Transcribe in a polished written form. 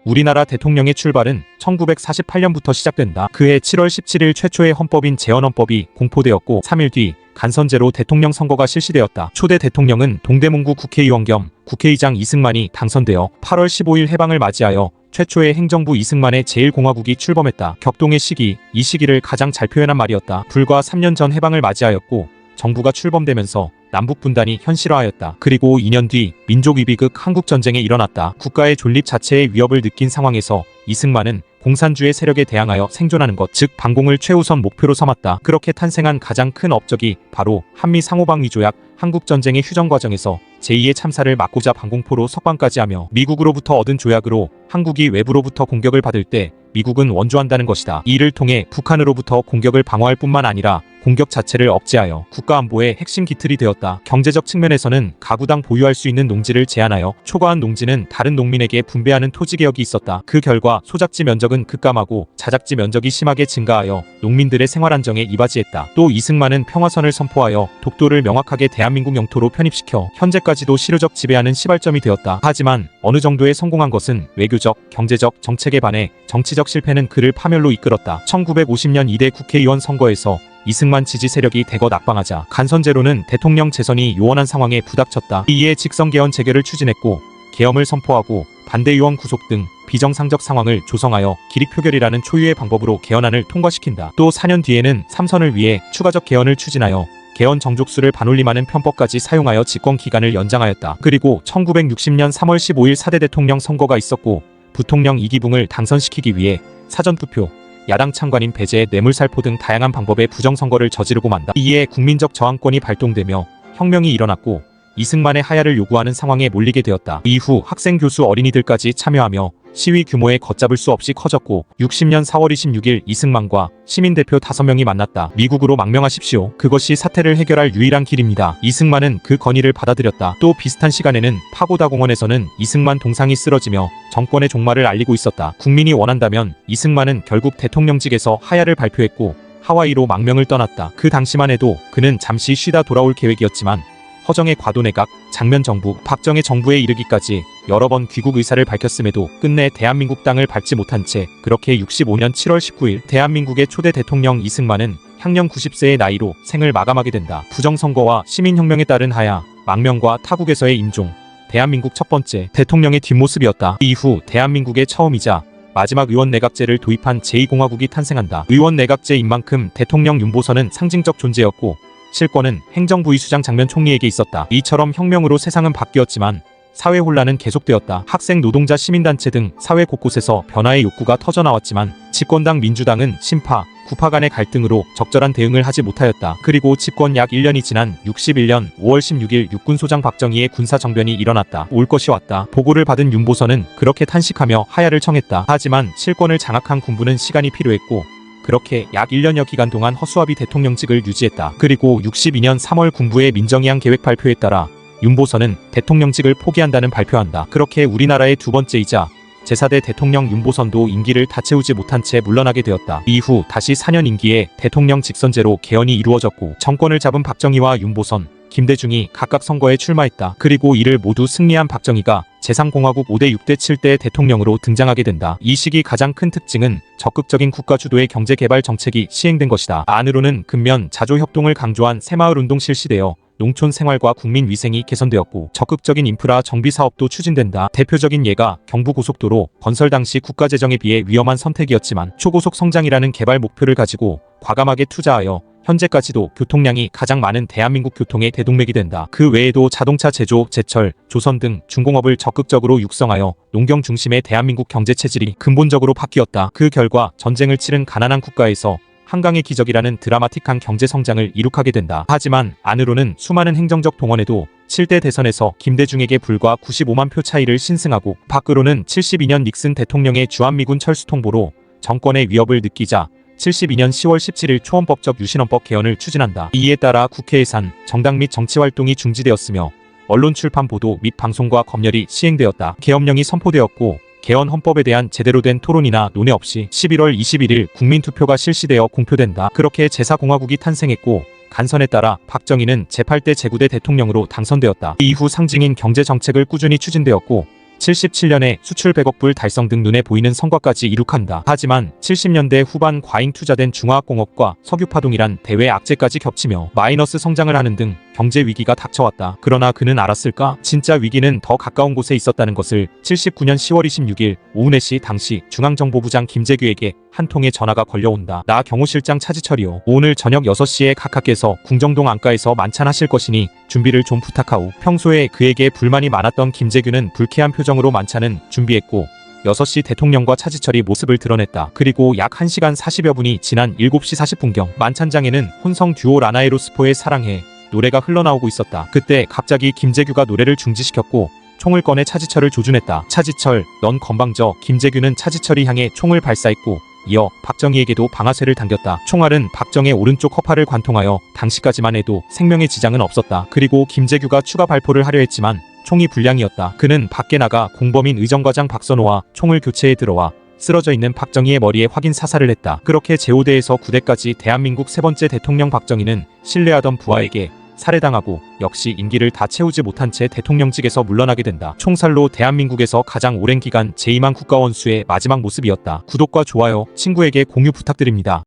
우리나라 대통령의 출발은 1948년부터 시작된다. 그해 7월 17일 최초의 헌법인 제헌헌법이 공포되었고 3일 뒤 간선제로 대통령 선거가 실시되었다. 초대 대통령은 동대문구 국회의원 겸 국회의장 이승만이 당선되어 8월 15일 해방을 맞이하여 최초의 행정부 이승만의 제1공화국이 출범했다. 격동의 시기, 이 시기를 가장 잘 표현한 말이었다. 불과 3년 전 해방을 맞이하였고 정부가 출범되면서 남북 분단이 현실화하였다. 그리고 2년 뒤 민족위비극 한국전쟁에 일어났다. 국가의 존립 자체의 위협을 느낀 상황에서 이승만은 공산주의 세력에 대항하여 생존하는 것, 즉 반공을 최우선 목표로 삼았다. 그렇게 탄생한 가장 큰 업적이 바로 한미 상호방위 조약, 한국전쟁의 휴전 과정에서 제2의 참사를 막고자 반공포로 석방까지 하며 미국으로부터 얻은 조약으로 한국이 외부로부터 공격을 받을 때 미국은 원조한다는 것이다. 이를 통해 북한으로부터 공격을 방어할 뿐만 아니라 공격 자체를 억제하여 국가안보의 핵심 기틀이 되었다. 경제적 측면에서는 가구당 보유할 수 있는 농지를 제한하여 초과한 농지는 다른 농민에게 분배하는 토지개혁이 있었다. 그 결과 소작지 면적은 급감하고 자작지 면적이 심하게 증가하여 농민들의 생활안정에 이바지했다. 또 이승만은 평화선을 선포하여 독도를 명확하게 대한민국 영토로 편입시켜 현재까지도 실효적 지배하는 시발점이 되었다. 하지만 어느 정도의 성공한 것은 외교적, 경제적 정책에 반해 정치적 실패는 그를 파멸로 이끌었다. 1950년 2대 국회의원 선거에서 이승만 지지 세력이 대거 낙방하자 간선제로는 대통령 재선이 요원한 상황에 부닥쳤다. 이에 직선개헌 재개를 추진했고 계엄을 선포하고 반대의원 구속 등 비정상적 상황을 조성하여 기립표결이라는 초유의 방법으로 개헌안을 통과시킨다. 또 4년 뒤에는 3선을 위해 추가적 개헌을 추진하여 개헌 정족수를 반올림하는 편법까지 사용하여 집권 기간을 연장하였다. 그리고 1960년 3월 15일 4대 대통령 선거가 있었고 부통령 이기붕을 당선시키기 위해 사전투표, 야당 창관인 배제, 뇌물살포 등 다양한 방법의 부정선거를 저지르고 만다. 이에 국민적 저항권이 발동되며 혁명이 일어났고 이승만의 하야를 요구하는 상황에 몰리게 되었다. 이후 학생, 교수, 어린이들까지 참여하며 시위 규모에 걷잡을 수 없이 커졌고 60년 4월 26일 이승만과 시민대표 5명이 만났다. 미국으로 망명하십시오. 그것이 사태를 해결할 유일한 길입니다. 이승만은 그 건의를 받아들였다. 또 비슷한 시간에는 파고다 공원에서는 이승만 동상이 쓰러지며 정권의 종말을 알리고 있었다. 국민이 원한다면 이승만은 결국 대통령직에서 하야를 발표했고 하와이로 망명을 떠났다. 그 당시만 해도 그는 잠시 쉬다 돌아올 계획이었지만 허정의 과도내각, 장면정부, 박정희 정부에 이르기까지 여러 번 귀국 의사를 밝혔음에도 끝내 대한민국 땅을 밟지 못한 채 그렇게 65년 7월 19일 대한민국의 초대 대통령 이승만은 향년 90세의 나이로 생을 마감하게 된다. 부정선거와 시민혁명에 따른 하야, 망명과 타국에서의 임종, 대한민국 첫 번째 대통령의 뒷모습이었다. 이후 대한민국의 처음이자 마지막 의원내각제를 도입한 제2공화국이 탄생한다. 의원내각제인 만큼 대통령 윤보선은 상징적 존재였고 실권은 행정부의수장 장면 총리에게 있었다. 이처럼 혁명으로 세상은 바뀌었지만 사회 혼란은 계속되었다. 학생, 노동자, 시민단체 등 사회 곳곳에서 변화의 욕구가 터져나왔지만 집권당 민주당은 친파, 구파 간의 갈등으로 적절한 대응을 하지 못하였다. 그리고 집권 약 1년이 지난 61년 5월 16일 육군소장 박정희의 군사정변이 일어났다. 올 것이 왔다. 보고를 받은 윤보선은 그렇게 탄식하며 하야를 청했다. 하지만 실권을 장악한 군부는 시간이 필요했고 그렇게 약 1년여 기간 동안 허수아비 대통령직을 유지했다. 그리고 62년 3월 군부의 민정이항 계획 발표에 따라 윤보선은 대통령직을 포기한다는 발표한다. 그렇게 우리나라의 두 번째이자 제4대 대통령 윤보선도 임기를 다 채우지 못한 채 물러나게 되었다. 이후 다시 4년 임기에 대통령 직선제로 개헌이 이루어졌고 정권을 잡은 박정희와 윤보선, 김대중이 각각 선거에 출마했다. 그리고 이를 모두 승리한 박정희가 제3공화국 5대 6대 7대 대통령으로 등장하게 된다. 이 시기 가장 큰 특징은 적극적인 국가 주도의 경제개발 정책이 시행된 것이다. 안으로는 근면 자조협동을 강조한 새마을운동 실시되어 농촌 생활과 국민 위생이 개선되었고 적극적인 인프라 정비 사업도 추진된다. 대표적인 예가 경부고속도로 건설 당시 국가 재정에 비해 위험한 선택이었지만 초고속 성장이라는 개발 목표를 가지고 과감하게 투자하여 현재까지도 교통량이 가장 많은 대한민국 교통의 대동맥이 된다. 그 외에도 자동차 제조, 제철, 조선 등 중공업을 적극적으로 육성하여 농경 중심의 대한민국 경제 체질이 근본적으로 바뀌었다. 그 결과 전쟁을 치른 가난한 국가에서 한강의 기적이라는 드라마틱한 경제 성장을 이룩하게 된다. 하지만 안으로는 수많은 행정적 동원에도 7대 대선에서 김대중에게 불과 95만 표 차이를 신승하고 밖으로는 72년 닉슨 대통령의 주한미군 철수 통보로 정권의 위협을 느끼자 72년 10월 17일 초헌법적 유신헌법 개헌을 추진한다. 이에 따라 국회 예산, 정당 및 정치활동이 중지되었으며 언론 출판 보도 및 방송과 검열이 시행되었다. 계엄령이 선포되었고 개헌 헌법에 대한 제대로 된 토론이나 논의 없이 11월 21일 국민투표가 실시되어 공표된다. 그렇게 제4공화국이 탄생했고 간선에 따라 박정희는 제8대 제9대 대통령으로 당선되었다. 이후 상징인 경제정책을 꾸준히 추진되었고 77년에 수출 100억 불 달성 등 눈에 보이는 성과까지 이룩한다. 하지만 70년대 후반 과잉 투자된 중화학공업과 석유파동이란 대외 악재까지 겹치며 마이너스 성장을 하는 등 경제 위기가 닥쳐왔다. 그러나 그는 알았을까? 진짜 위기는 더 가까운 곳에 있었다는 것을. 79년 10월 26일 오후 4시 당시 중앙정보부장 김재규에게 한 통의 전화가 걸려온다. 나 경호실장 차지철이오. 오늘 저녁 6시에 각하께서 궁정동 안가에서 만찬하실 것이니 준비를 좀 부탁하오. 평소에 그에게 불만이 많았던 김재규는 불쾌한 표정으로 만찬은 준비했고 6시 대통령과 차지철이 모습을 드러냈다. 그리고 약 1시간 40여 분이 지난 7시 40분경 만찬장에는 혼성 듀오 라나에로스포의 사랑해 노래가 흘러나오고 있었다. 그때 갑자기 김재규가 노래를 중지시켰고 총을 꺼내 차지철을 조준했다. 차지철, 넌 건방져. 김재규는 차지철이 향해 총을 발사했고 이어 박정희에게도 방아쇠를 당겼다. 총알은 박정의 오른쪽 허파를 관통하여 당시까지만 해도 생명의 지장은 없었다. 그리고 김재규가 추가 발포를 하려 했지만 총이 불량이었다. 그는 밖에 나가 공범인 의정과장 박선호와 총을 교체해 들어와 쓰러져 있는 박정희의 머리에 확인 사살을 했다. 그렇게 제5대에서 9대까지 대한민국 세 번째 대통령 박정희는 신뢰하던 부하에게 살해당하고 역시 임기를 다 채우지 못한 채 대통령직에서 물러나게 된다. 총살로 대한민국에서 가장 오랜 기간 재임한 국가원수의 마지막 모습이었다. 구독과 좋아요, 친구에게 공유 부탁드립니다.